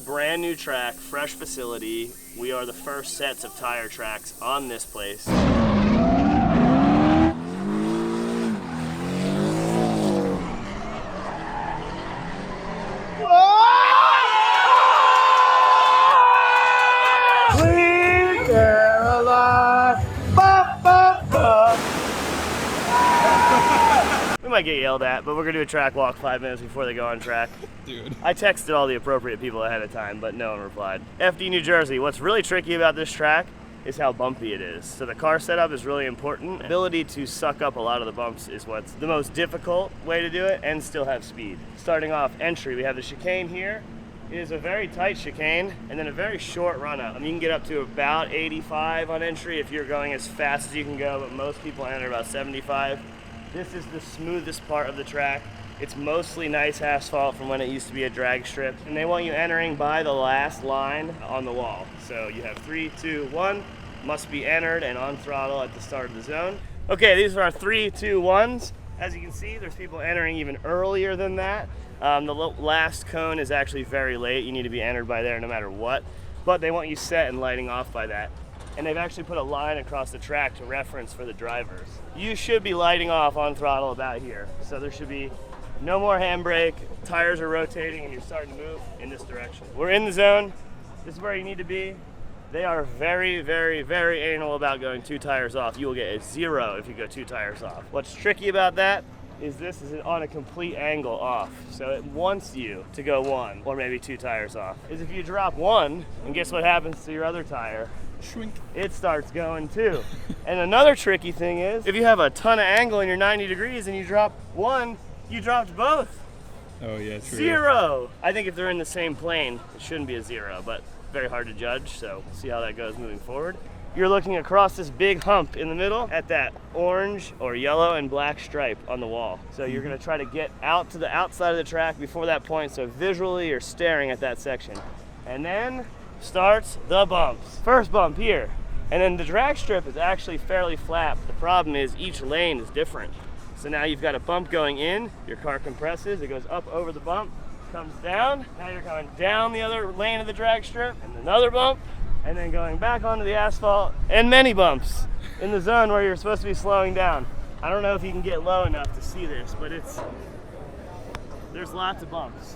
brand new track, fresh facility. We are the first sets of tire tracks on this place. We might get yelled at, but we're gonna do a track walk 5 minutes before they go on track. Dude. I texted all the appropriate people ahead of time, but no one replied. FD New Jersey, what's really tricky about this track is how bumpy it is. So the car setup is really important. Ability to suck up a lot of the bumps is what's the most difficult way to do it and still have speed. Starting off entry, we have the chicane here. It is a very tight chicane and then a very short run up. You can get up to about 85 on entry if you're going as fast as you can go, but most people enter about 75. This is the smoothest part of the track. It's mostly nice asphalt from when it used to be a drag strip. And they want you entering by the last line on the wall. So you have 3, 2, 1, must be entered and on throttle at the start of the zone. Okay, these are our 3, 2, 1s. As you can see, there's people entering even earlier than that. The last cone is actually very late. You need to be entered by there no matter what. But they want you set and lighting off by that. And they've actually put a line across the track to reference for the drivers. You should be lighting off on throttle about here. So there should be no more handbrake, tires are rotating, and you're starting to move in this direction. We're in the zone. This is where you need to be. They are very, very, very anal about going 2 tires off. You will get a 0 if you go 2 tires off. What's tricky about that is this is on a complete angle off. So it wants you to go 1 or maybe 2 tires off. Is if you drop 1, and guess what happens to your other tire? Shrink. It starts going 2. And another tricky thing is, if you have a ton of angle and you're 90 degrees and you drop 1, you dropped both. Oh yeah, true. 0. I think if they're in the same plane, it shouldn't be a 0, but very hard to judge, so we'll see how that goes moving forward. You're looking across this big hump in the middle at that orange or yellow and black stripe on the wall. So you're gonna try to get out to the outside of the track before that point, so visually you're staring at that section. And then starts the bumps. First bump here. And then the drag strip is actually fairly flat. The problem is each lane is different. So now you've got a bump going in, your car compresses, it goes up over the bump, comes down, now you're coming down the other lane of the drag strip, and another bump, and then going back onto the asphalt, and many bumps in the zone where you're supposed to be slowing down. I don't know if you can get low enough to see this, but there's lots of bumps.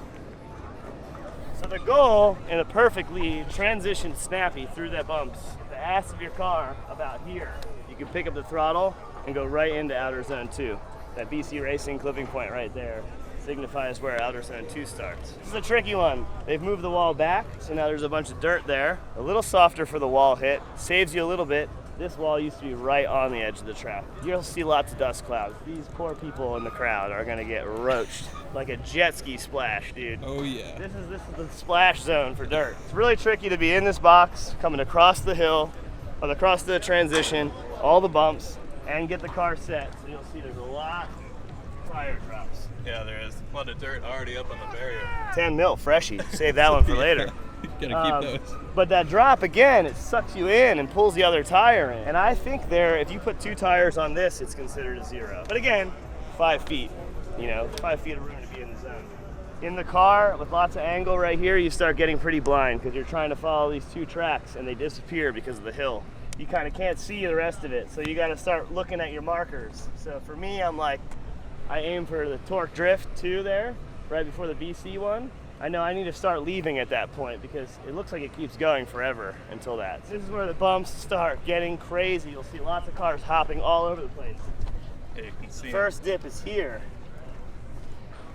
So the goal in a perfectly transitioned snappy through that bumps, the ass of your car about here, you can pick up the throttle and go right into outer zone 2. That BC Racing clipping point right there signifies where outer zone 2 starts. This is a tricky one. They've moved the wall back, so now there's a bunch of dirt there. A little softer for the wall hit, saves you a little bit. This wall used to be right on the edge of the track. You'll see lots of dust clouds. These poor people in the crowd are gonna get roached like a jet ski splash, dude. Oh yeah. This is the splash zone for dirt. It's really tricky to be in this box, coming across the hill, across the transition, all the bumps, and get the car set. So you'll see there's a lot of tire drops. Yeah, there is a lot of dirt already up on the barrier. 10 mil, freshie. Save that one for later. You gotta keep those. But that drop, again, it sucks you in and pulls the other tire in. And I think if you put 2 tires on this, it's considered a 0. But again, 5 feet, 5 feet of room to be in the zone. In the car, with lots of angle right here, you start getting pretty blind because you're trying to follow these 2 tracks and they disappear because of the hill. You kind of can't see the rest of it, so you got to start looking at your markers. So for me, I aim for the torque drift 2 there, right before the BC one. I know I need to start leaving at that point because it looks like it keeps going forever until that. This is where the bumps start getting crazy. You'll see lots of cars hopping all over the place. Yeah, you can see First dip is here.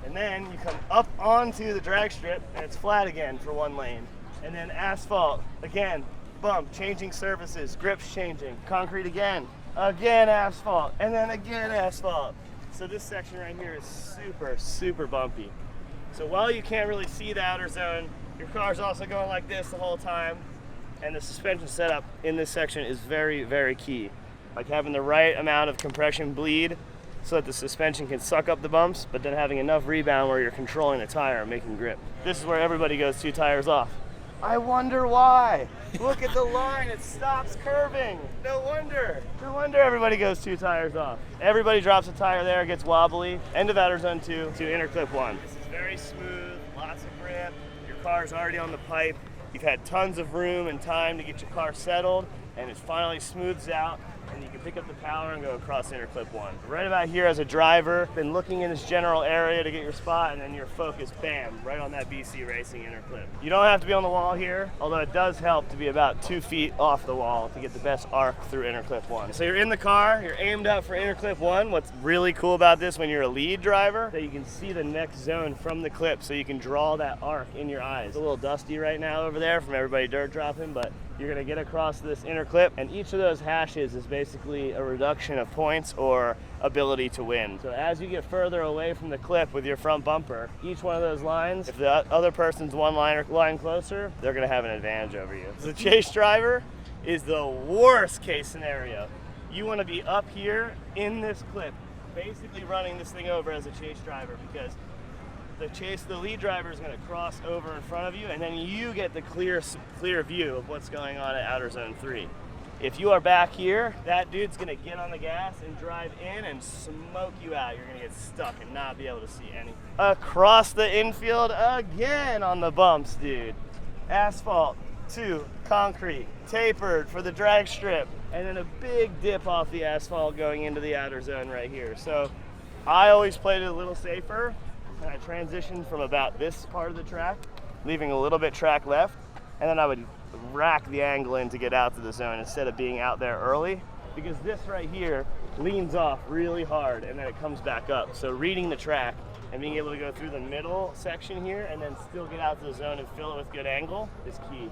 And then you come up onto the drag strip and it's flat again for 1 lane. And then asphalt, again, bump, changing surfaces, grips changing, concrete again asphalt, and then again asphalt. So this section right here is super, super bumpy. So while you can't really see the outer zone, your car's also going like this the whole time. And the suspension setup in this section is very, very key. Like having the right amount of compression bleed so that the suspension can suck up the bumps, but then having enough rebound where you're controlling the tire and making grip. This is where everybody goes 2 tires off. I wonder why. Look at the line, it stops curving. No wonder everybody goes 2 tires off. Everybody drops a tire there, gets wobbly. End of outer zone 2 to inner clip 1. This is very smooth, lots of grip. Your car's already on the pipe. You've had tons of room and time to get your car settled, and it finally smooths out, and you can pick up the power and go across interclip 1. Right about here as a driver, been looking in this general area to get your spot, and then you're focused, bam, right on that BC Racing interclip. You don't have to be on the wall here, although it does help to be about 2 feet off the wall to get the best arc through interclip 1. So you're in the car, you're aimed up for interclip 1. What's really cool about this when you're a lead driver, that you can see the next zone from the clip, so you can draw that arc in your eyes. It's a little dusty right now over there from everybody dirt dropping, but you're gonna get across this interclip, and each of those hashes is basically a reduction of points or ability to win. So as you get further away from the clip with your front bumper, each one of those lines, if the other person's one line closer, they're gonna have an advantage over you. The chase driver is the worst case scenario. You wanna be up here in this clip, basically running this thing over as a chase driver, because the lead driver is going to cross over in front of you, and then you get the clear view of what's going on at outer zone 3. If you are back here, that dude's going to get on the gas and drive in and smoke you out. You're going to get stuck and not be able to see anything. Across the infield again on the bumps, dude. Asphalt to concrete, tapered for the drag strip, and then a big dip off the asphalt going into the outer zone right here. So I always played it a little safer. I transitioned from about this part of the track, leaving a little bit track left, and then I would rack the angle in to get out to the zone instead of being out there early, because this right here leans off really hard and then it comes back up. So reading the track and being able to go through the middle section here and then still get out to the zone and fill it with good angle is key.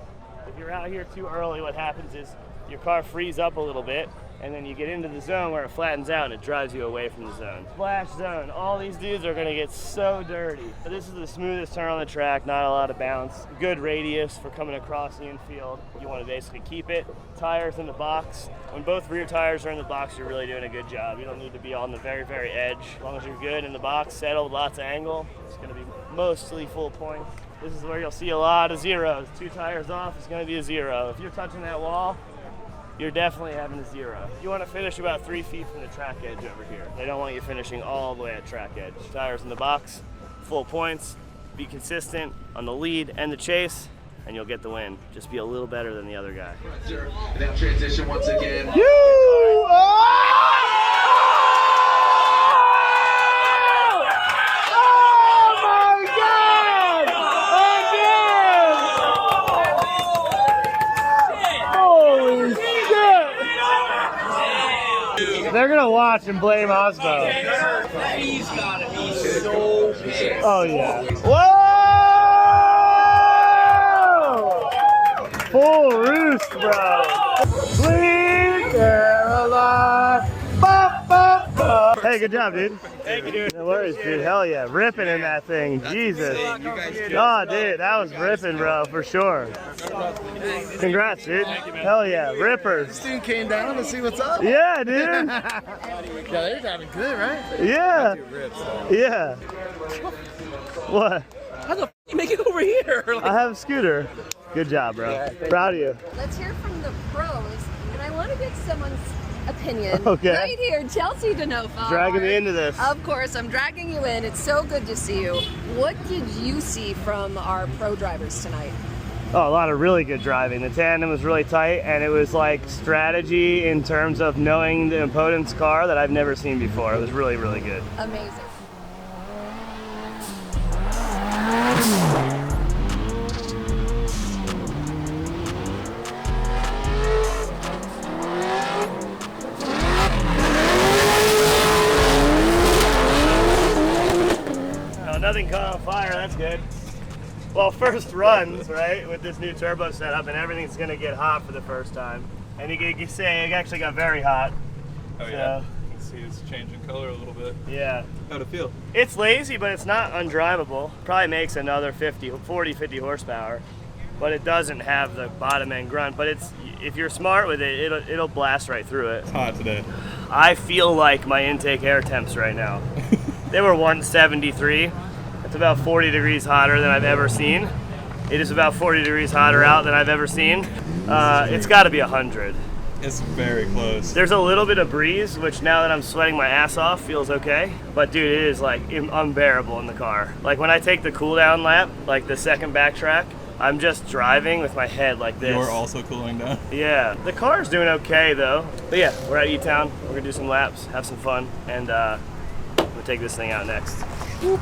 If you're out here too early, what happens is your car frees up a little bit, and then you get into the zone where it flattens out and it drives you away from the zone. Splash zone, all these dudes are gonna get so dirty. But this is the smoothest turn on the track, not a lot of bounce. Good radius for coming across the infield. You wanna basically keep it. Tires in the box. When both rear tires are in the box, you're really doing a good job. You don't need to be on the very, very edge. As long as you're good in the box, settled, lots of angle, it's gonna be mostly full points. This is where you'll see a lot of zeros. 2 tires off, it's gonna be a 0. If you're touching that wall, you're definitely having a 0. You want to finish about 3 feet from the track edge over here. They don't want you finishing all the way at track edge. Tires in the box, full points, be consistent on the lead and the chase, and you'll get the win. Just be a little better than the other guy. And now transition once again. They're gonna watch and blame Osbo. He's gotta be so pissed. Oh yeah. Whoa! Full roost, bro. Sweet Caroline. Bop, bop, bop. Hey, good job, dude. Thank you, dude. No worries, dude. Hell yeah. Ripping in that thing. Jesus. Oh, dude, that was ripping, bro, for sure. Congrats, dude. Hell yeah. Rippers. This dude came down to see what's up. Yeah, dude. Yeah, they're having good, right? Yeah. Yeah. What? How the f you make it over here? I have a scooter. Good job, bro. Proud of you. Let's hear from the pros, and I want to get someone's opinion. Okay. Right here, Chelsea Denofa. Dragging me into this. Of course, I'm dragging you in. It's so good to see you. What did you see from our pro drivers tonight? Oh, a lot of really good driving. The tandem was really tight, and it was like strategy in terms of knowing the opponent's car that I've never seen before. It was really, really good. Amazing. Nothing caught on fire, that's good. Well, first runs, right, with this new turbo setup, and everything's gonna get hot for the first time. And you can say it actually got very hot. Oh yeah, you can see it's changing color a little bit. Yeah. How'd it feel? It's lazy, but it's not undrivable. Probably makes another 50 horsepower, but it doesn't have the bottom end grunt. But it's, if you're smart with it, it'll blast right through it. It's hot today. I feel like my intake air temps right now. They were 173. It's about 40 degrees hotter than I've ever seen. It is about 40 degrees hotter out than I've ever seen. It's got to be 100. It's very close. There's a little bit of breeze, which now that I'm sweating my ass off feels okay. But dude, it is like unbearable in the car. Like when I take the cool down lap, like the second backtrack, I'm just driving with my head like this. You're also cooling down. Yeah, the car's doing okay though. But yeah, we're at E-Town. We're gonna do some laps, have some fun, and we'll take this thing out next. Woo.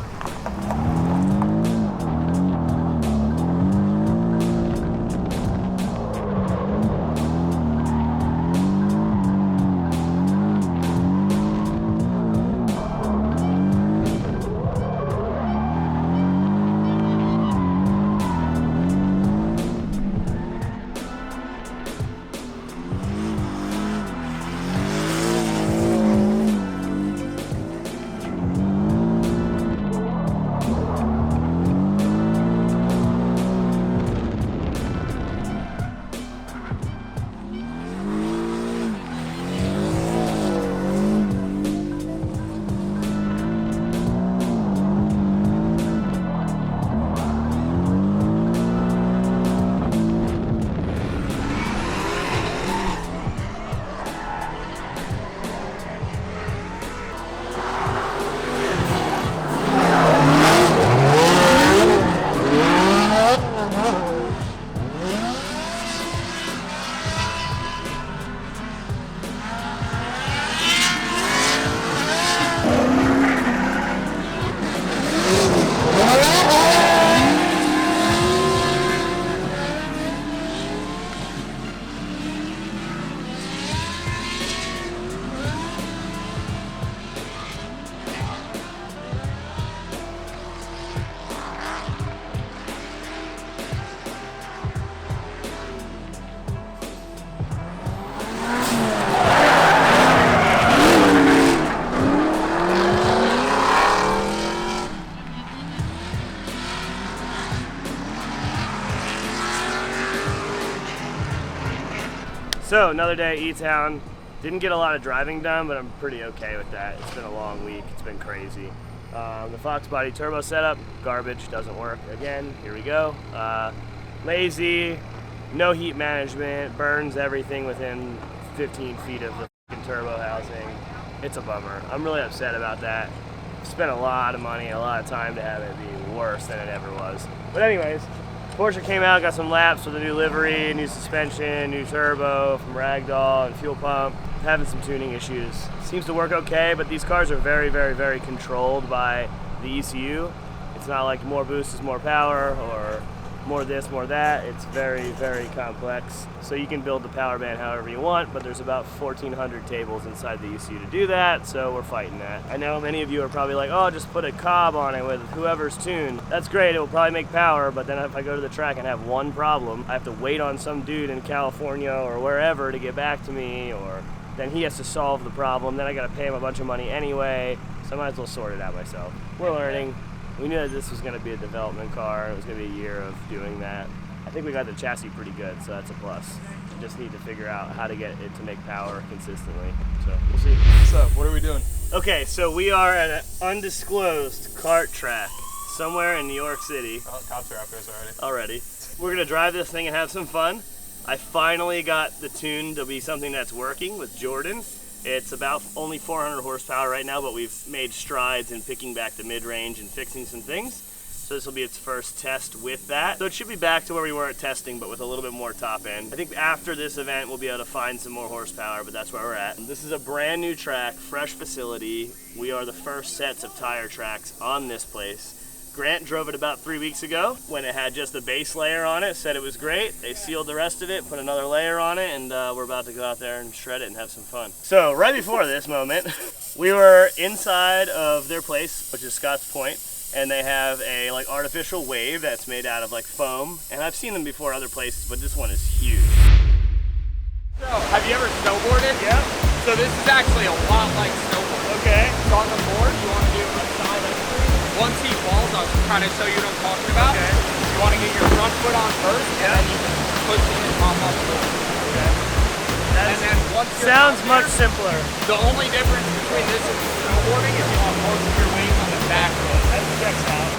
So another day at E-Town. Didn't get a lot of driving done, but I'm pretty okay with that. It's been a long week. It's been crazy. The Fox body turbo setup, garbage, doesn't work. Again, here we go. Lazy, no heat management, burns everything within 15 feet of the fucking turbo housing. It's a bummer. I'm really upset about that. Spent a lot of money, a lot of time to have it be worse than it ever was. But anyways, Porsche came out, got some laps with a new livery, new suspension, new turbo from Ragdoll and fuel pump. Having some tuning issues. Seems to work okay, but these cars are very, very, very controlled by the ECU. It's not like more boost is more power or more this, more that. It's very, very complex. So you can build the power band however you want, but there's about 1,400 tables inside the ECU to do that, so we're fighting that. I know many of you are probably like, oh, just put a cob on it with whoever's tuned. That's great, it will probably make power, but then if I go to the track and have one problem, I have to wait on some dude in California or wherever to get back to me, or then he has to solve the problem, then I gotta pay him a bunch of money anyway, so I might as well sort it out myself. We're learning. We knew that this was gonna be a development car. It was gonna be a year of doing that. I think we got the chassis pretty good, so that's a plus. We just need to figure out how to get it to make power consistently. So we'll see. So, what are we doing? Okay, so we are at an undisclosed kart track somewhere in New York City. Oh, cops are after us already. We're gonna drive this thing and have some fun. I finally got the tune to be something that's working with Jordan. It's about only 400 horsepower right now, but we've made strides in picking back the mid-range and fixing some things. So this will be its first test with that. So it should be back to where we were at testing, but with a little bit more top end. I think after this event, we'll be able to find some more horsepower, but that's where we're at. This is a brand new track, fresh facility. We are the first sets of tire tracks on this place. Grant drove it about 3 weeks ago when it had just the base layer on it, said it was great. They sealed the rest of it, put another layer on it, and we're about to go out there and shred it and have some fun. So right before this moment, we were inside of their place, which is Scott's Point, and they have a like artificial wave that's made out of like foam. And I've seen them before other places, but this one is huge. So, have you ever snowboarded? Yeah. So this is actually a lot like snowboarding. Okay. So on the board, you want to do a side entry. Once he falls, I'll kind of show you what I'm talking about. Okay. You want to get your front foot on first, and then you can push in and pop off the board. Okay. And then once you're Sounds out much there, simpler. the only difference between this and snowboarding is you want most of your weight on the back foot. That checks out.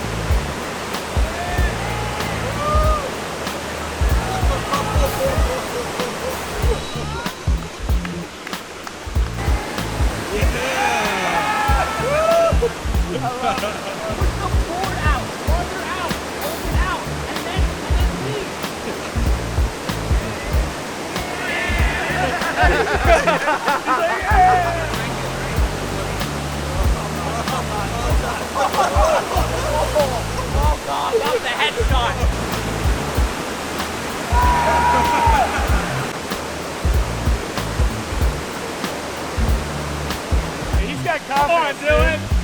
Oh God, that was a headshot. He's got confidence. Come on, Dylan.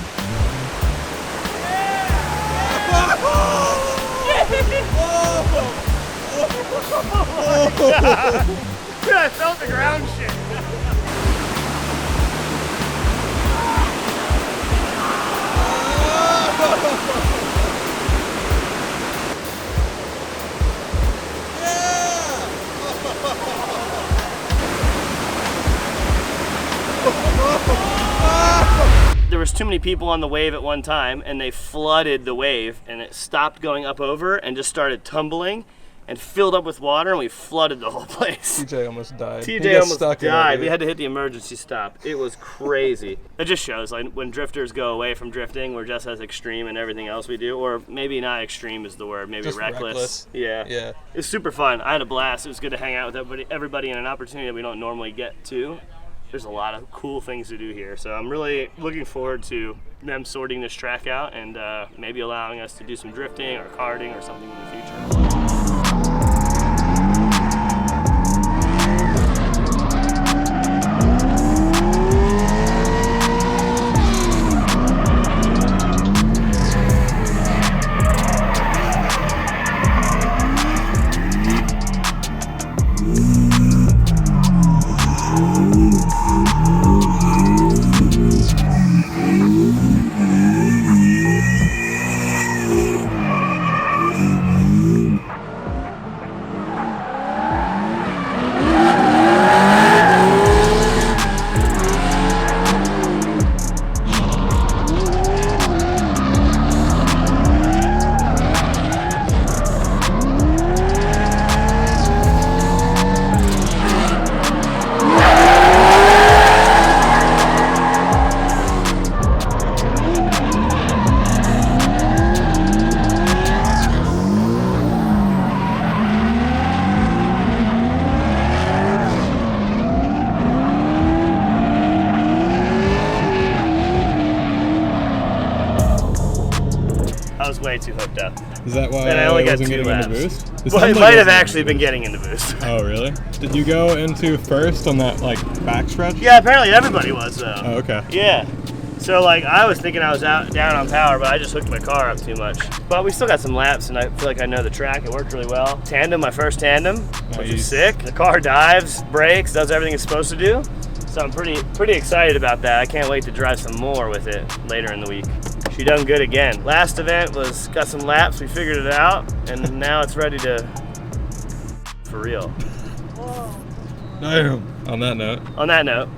Dude, I felt the ground shake. There was too many people on the wave at one time and they flooded the wave and it stopped going up over and just started tumbling and filled up with water and we flooded the whole place. TJ almost died. TJ almost died. We had to hit the emergency stop. It was crazy. It just shows like when drifters go away from drifting, we're just as extreme in everything else we do, or maybe not extreme is the word, maybe Just reckless. Yeah. Yeah. It's super fun. I had a blast. It was good to hang out with everybody in an opportunity that we don't normally get to. There's a lot of cool things to do here. So I'm really looking forward to them sorting this track out and maybe allowing us to do some drifting or karting or something in the future. I was way too hooked up. Is that why And I only got wasn't 2 getting laps. into boost? It Well, sounds it like might have wasn't- actually been getting into boost. Oh, really? Did you go into first on that like backstretch? Yeah, apparently everybody was though. Oh, okay. Yeah. So like I was thinking I was down on power, but I just hooked my car up too much. But we still got some laps, and I feel like I know the track. It worked really well. Tandem, my first tandem, which is Nice. sick. The car dives, brakes, does everything it's supposed to do. So I'm pretty excited about that. I can't wait to drive some more with it later in the week. She done good again. Last event got some laps. We figured it out, and now it's ready to for real. Damn. On that note. On that note,